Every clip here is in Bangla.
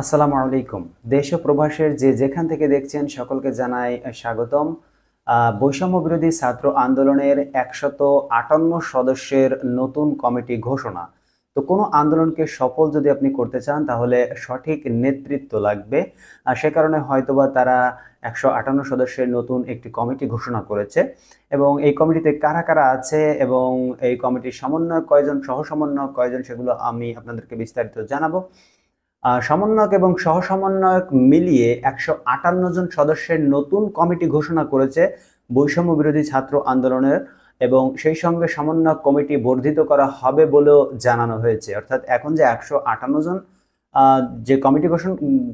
আসসালামু আলাইকুম। দেশ ও প্রবাসের যে যেখান থেকে দেখছেন সকলকে জানাই স্বাগতম। বৈষম্য বিরোধী ছাত্র আন্দোলনের ১৫৮ সদস্যের নতুন কমিটি ঘোষণা। তো কোনো আন্দোলনকে সফল যদি আপনি করতে চান তাহলে সঠিক নেতৃত্ব লাগবে। সে কারণে হয়তোবা তারা ১৫৮ সদস্যের নতুন একটি কমিটি ঘোষণা করেছে এবং এই কমিটিতে কারা কারা আছে এবং এই কমিটির সমন্বয়ক কয়জন, সহ সমন্বয়ক কয়জন সেগুলো আমি আপনাদেরকে বিস্তারিত জানাবো। সমন্বয়ক এবং সহ-সমন্বয়ক মিলিয়ে ১৫৮ জন সদস্যের নতুন কমিটি ঘোষণা করেছে বৈষম্য বিরোধী ছাত্র আন্দোলনের এবং সেই সঙ্গে সমন্বয়ক কমিটি বর্ধিত করা হবে বলেও জানানো হয়েছে। অর্থাৎ এখন যে ১৫৮ জন যে কমিটি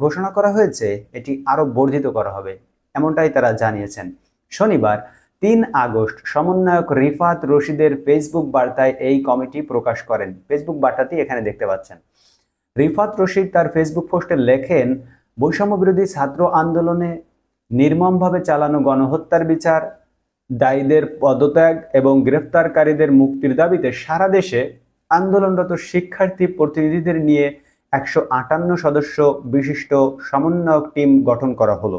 ঘোষণা করা হয়েছে এটি আরো বর্ধিত করা হবে, এমনটাই তারা জানিয়েছেন। শনিবার ৩ আগস্ট সমন্বয়ক রিফাত রশিদের ফেসবুক বার্তায় এই কমিটি প্রকাশ করেন। ফেসবুক বার্তাটি এখানে দেখতে পাচ্ছেন। রিফাত রশিদ তার ফেসবুক পোস্টে লেখেন, বৈষম্য বিরোধী ছাত্র আন্দোলনে নির্মমভাবে চালানো গণহত্যার বিচার, দায়ীদের পদত্যাগ এবং গ্রেফতারকারীদের মুক্তির দাবিতে সারা দেশে আন্দোলনরত শিক্ষার্থী প্রতিনিধিদের নিয়ে ১৫৮ সদস্য বিশিষ্ট সমন্বয়ক টিম গঠন করা হলো।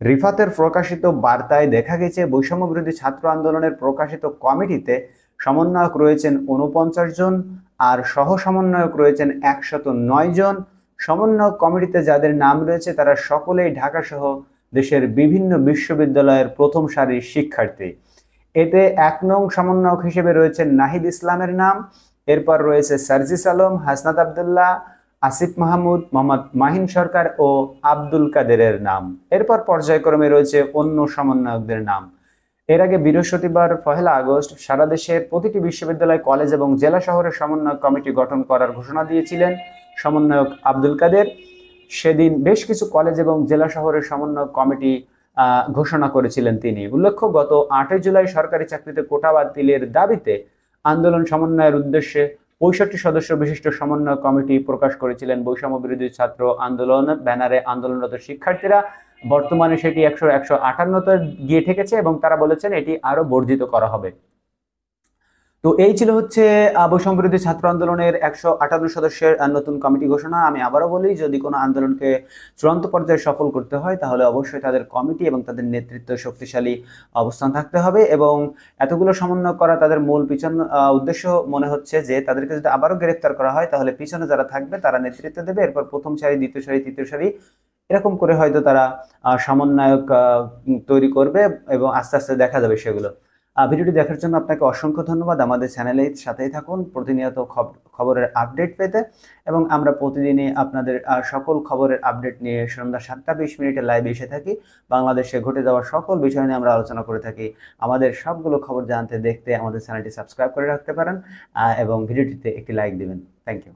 রিফাতের প্রকাশিত বার্তায় দেখা গেছে বৈষম্য বিরোধী ছাত্র আন্দোলনের প্রকাশিত কমিটিতে সমন্বয়ক রয়েছেন ৪৯ জন আর সহ সমন্বয়ক রয়েছেন ১০৯ জন। সমন্বয়ক কমিটিতে যাদের নাম রয়েছে তারা সকলেই ঢাকা সহ দেশের বিভিন্ন বিশ্ববিদ্যালয়ের প্রথম সারির শিক্ষার্থী। এতে ১ নং সমন্বয়ক হিসেবে রয়েছেন নাহিদ ইসলামের নাম, এরপর রয়েছে সার্জিস আলম, হাসনাত আবদুল্লাহ, আসিফ মাহমুদ, মোহাম্মদ মাহিন সরকার ও আব্দুল কাদেরের নাম। এরপর পর্যায়ক্রমে রয়েছে অন্য সমন্বয়কদের নাম। এর আগে বৃহস্পতিবার ১ আগস্ট সারা দেশের প্রতিটি বিশ্ববিদ্যালয়, কলেজ এবং জেলা শহরের সমন্বয়ক কমিটি গঠন করার ঘোষণা দিয়েছিলেন সমন্বয়ক আব্দুল কাদের। সেদিন বেশ কিছু কলেজ এবং জেলা শহরের সমন্বয়ক কমিটি ঘোষণা করেছিলেন তিনি। উল্লেখ্য, গত ৮ জুলাই সরকারি চাকরিতে কোটা বাতিলের দাবিতে আন্দোলন সমন্বয়ের উদ্দেশ্যে ৬৫ সদস্য বিশিষ্ট সমন্বয় কমিটি প্রকাশ করেছিলেন বৈষম্য বিরোধী ছাত্র আন্দোলন ব্যানারে আন্দোলনরত শিক্ষার্থীরা। বর্তমানে সেটি ১৫৮তে গিয়ে ঠেকেছে এবং তারা বলেছেন এটি আরো বর্ধিত করা হবে। তো এই ছিল হচ্ছে বৈষম্য বিরোধী ছাত্র আন্দোলনের ১৫৮ সদস্যের নতুন কমিটি ঘোষণা। আমি আবারও বলি, যদি কোনো আন্দোলনকে চূড়ান্ত পর্যায়ে সফল করতে হয় তাহলে অবশ্যই তাদের কমিটি এবং তাদের নেতৃত্ব শক্তিশালী অবস্থান থাকতে হবে এবং এতগুলো সমন্বয় করা তাদের মূল উদ্দেশ্য মনে হচ্ছে যে তাদেরকে যদি আবারও গ্রেফতার করা হয় তাহলে পিছনে যারা থাকবে তারা নেতৃত্ব দেবে, এরপর প্রথম সারি, দ্বিতীয় সারি, তৃতীয় সারি এরকম করে হয়তো তারা সমন্বয়ক তৈরি করবে এবং আস্তে আস্তে দেখা যাবে সেগুলো। ভিডিওটি দেখার জন্য আপনাকে অসংখ্য ধন্যবাদ। আমাদের চ্যানেলের সাথেই থাকুন প্রতিনিয়ত খবরের আপডেট পেতে এবং আমরা প্রতিদিনই আপনাদের সকল খবরের আপডেট নিয়ে সন্ধ্যা ৭টা ২০ লাইভে এসে থাকি। বাংলাদেশে ঘটে যাওয়া সকল বিষয় নিয়ে আমরা আলোচনা করে থাকি। আমাদের সবগুলো খবর জানতে দেখতে আমাদের চ্যানেলটি সাবস্ক্রাইব করে রাখতে পারেন এবং ভিডিওটিতে একটি লাইক দিবেন। Thank you.